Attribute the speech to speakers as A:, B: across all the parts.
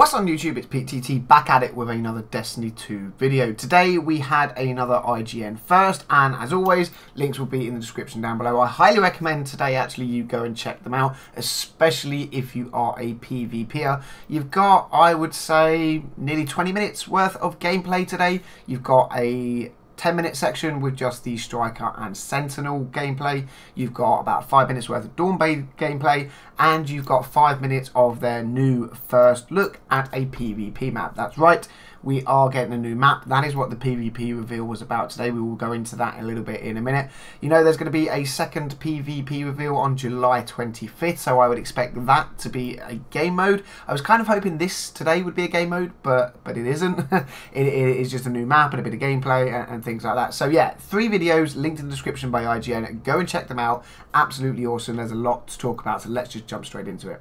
A: What's on YouTube? It's PTT back at it with another Destiny 2 video. Today we had another IGN first, and as always, links will be in the description down below. I highly recommend today actually you go and check them out, especially if you are a PvPer. You've got, I would say, nearly 20 minutes worth of gameplay today. You've got a 10-minute section with just the Striker and Sentinel gameplay. You've got about 5 minutes worth of Dawn Bay gameplay, and you've got 5 minutes of their new first look at a PvP map. That's right, we are getting a new map. That is what the PvP reveal was about today. We will go into that a little bit in a minute. You know, there's going to be a second PvP reveal on July 25th, so I would expect that to be a game mode. I was kind of hoping this today would be a game mode, but it isn't. it is just a new map and a bit of gameplay and things like that. So yeah, 3 videos linked in the description by IGN. Go and check them out. Absolutely awesome. There's a lot to talk about, so let's just jump straight into it.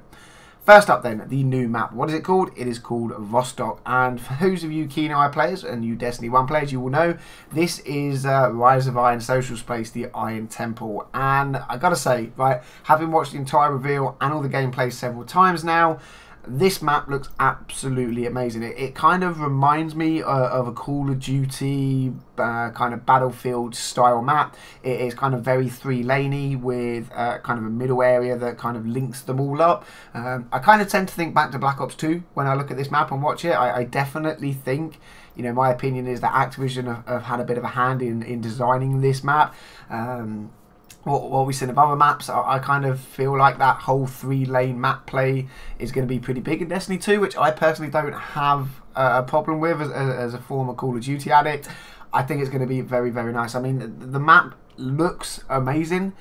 A: First up then, the new map. What is it called? It is called Vostok. And for those of you keen eye players and you Destiny 1 players, you will know this is Rise of Iron Social Space, the Iron Temple. And I gotta say, right, having watched the entire reveal and all the gameplay several times now, this map looks absolutely amazing. It kind of reminds me of a Call of Duty kind of Battlefield style map. It is kind of very 3-laney with kind of a middle area that kind of links them all up. I kind of tend to think back to Black Ops 2 when I look at this map and watch it. I definitely think, you know, my opinion is that Activision have had a bit of a hand in designing this map. What we've seen of other maps, I kind of feel like that whole 3-lane map play is going to be pretty big in Destiny 2, which I personally don't have a problem with as a former Call of Duty addict. I think it's going to be very, very nice. I mean, the map looks amazing.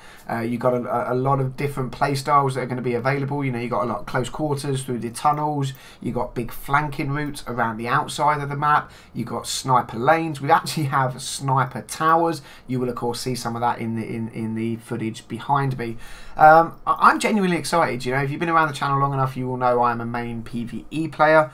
A: You've got a lot of different play styles that are going to be available. You know, you've got a lot of close quarters through the tunnels. You've got big flanking routes around the outside of the map. You've got sniper lanes. We actually have sniper towers. You will of course see some of that in the footage behind me. I'm genuinely excited. You know, if you've been around the channel long enough, you will know I'm a main PvE player.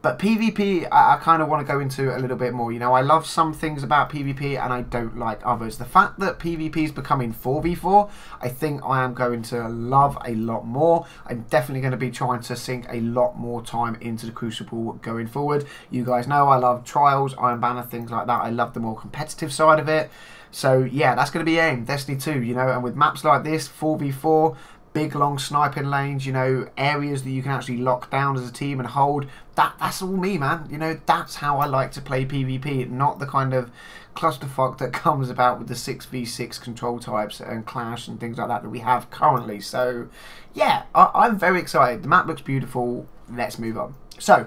A: But PvP, I kind of want to go into a little bit more. You know, I love some things about PvP and I don't like others. The fact that PvP is becoming 4v4, I think I am going to love a lot more. I'm definitely going to be trying to sink a lot more time into the Crucible going forward. You guys know I love Trials, Iron Banner, things like that. I love the more competitive side of it. So yeah, that's going to be AIM, Destiny 2, you know, and with maps like this, 4v4, big long sniping lanes, you know, areas that you can actually lock down as a team and hold. That's all me, man. You know, that's how I like to play PvP, not the kind of clusterfuck that comes about with the 6v6 control types and Clash and things like that we have currently. So yeah, I'm very excited. The map looks beautiful. Let's move on. So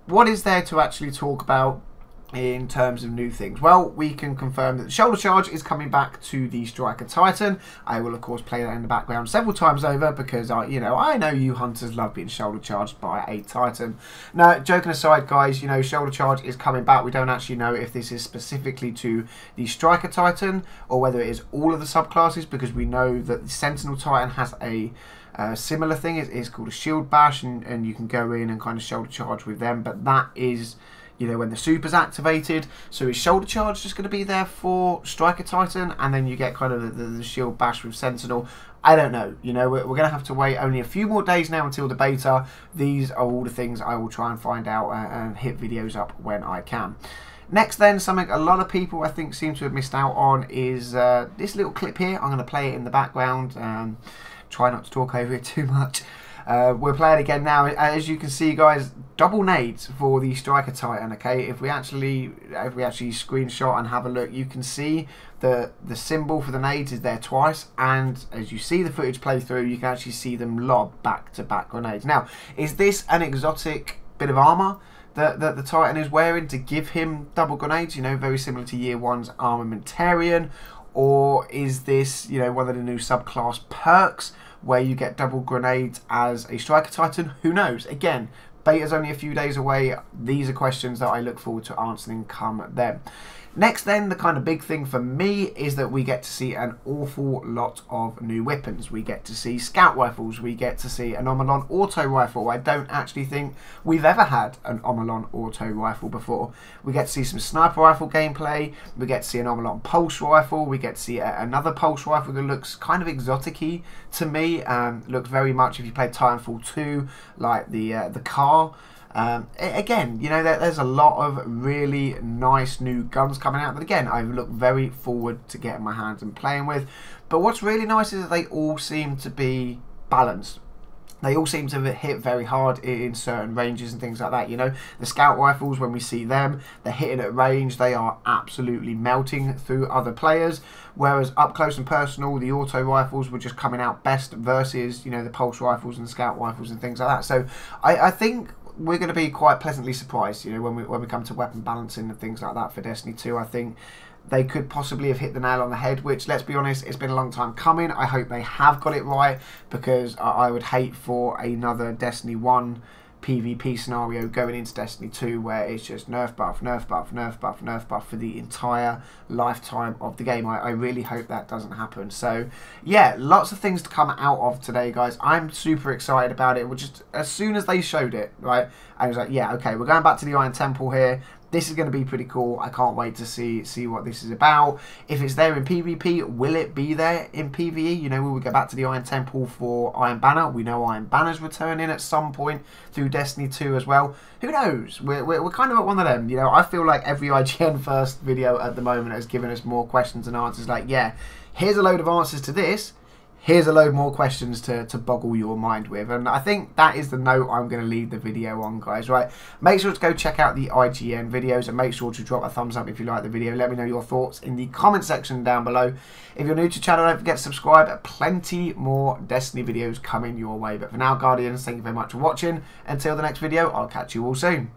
A: what is there to actually talk about in terms of new things? Well, we can confirm that the shoulder charge is coming back to the Striker Titan. I will of course play that in the background several times over because I know you hunters love being shoulder charged by a Titan. Now, joking aside guys, you know, shoulder charge is coming back. We don't actually know if this is specifically to the Striker Titan or whether it is all of the subclasses, because we know that the Sentinel Titan has a similar thing. It's called a shield bash, and you can go in and kind of shoulder charge with them, but that is, you know, when the super's activated. So is shoulder charge just going to be there for Striker Titan, and then you get kind of the shield bash with Sentinel? I don't know. You know, we're going to have to wait only a few more days now until the beta. These are all the things I will try and find out and hit videos up when I can. Next then, something a lot of people I think seem to have missed out on is this little clip here. I'm going to play it in the background. Try not to talk over it too much. We're playing again now. As you can see, guys, double nades for the Striker Titan. Okay, if we actually screenshot and have a look, you can see the symbol for the nades is there twice, and as you see the footage play through, you can actually see them lob back-to-back grenades. Now, is this an exotic bit of armor that the Titan is wearing to give him double grenades? You know, very similar to Year 1's Armamentarian, or is this, you know, one of the new subclass perks where you get double grenades as a Striker Titan? Who knows? Again, beta's only a few days away. These are questions that I look forward to answering come then. Next then, the kind of big thing for me is that we get to see an awful lot of new weapons. We get to see scout rifles, we get to see an Omolon auto rifle. I don't actually think we've ever had an Omolon auto rifle before. We get to see some sniper rifle gameplay, we get to see an Omolon pulse rifle, we get to see another pulse rifle that looks kind of exotic-y to me. Looks very much, if you played Titanfall 2, like the car Again, you know, there's a lot of really nice new guns coming out that, again, I look very forward to getting my hands and playing with. But what's really nice is that they all seem to be balanced. They all seem to hit very hard in certain ranges and things like that. You know, the scout rifles, when we see them, they're hitting at range. They are absolutely melting through other players. Whereas up close and personal, the auto rifles were just coming out best versus, you know, the pulse rifles and scout rifles and things like that. So I think we're going to be quite pleasantly surprised, you know, when we come to weapon balancing and things like that for Destiny 2. I think they could possibly have hit the nail on the head, which, let's be honest, it's been a long time coming. I hope they have got it right, because I would hate for another Destiny 1 PvP scenario going into Destiny 2 where it's just nerf buff, nerf buff, nerf buff, nerf buff for the entire lifetime of the game. I really hope that doesn't happen. So yeah, lots of things to come out of today, guys. I'm super excited about it. Just as soon as they showed it, right, I was like, yeah, okay, we're going back to the Iron Temple here. This is going to be pretty cool. I can't wait to see what this is about. If it's there in PvP, will it be there in PvE? You know, will we go back to the Iron Temple for Iron Banner? We know Iron Banner's returning at some point through Destiny 2 as well. Who knows? We're kind of at one of them. You know, I feel like every IGN first video at the moment has given us more questions and answers. Like, yeah, here's a load of answers to this. Here's a load more questions to boggle your mind with. And I think that is the note I'm going to leave the video on, guys, right? Make sure to go check out the IGN videos and make sure to drop a thumbs up if you like the video. Let me know your thoughts in the comment section down below. If you're new to the channel, don't forget to subscribe. Plenty more Destiny videos coming your way. But for now, Guardians, thank you very much for watching. Until the next video, I'll catch you all soon.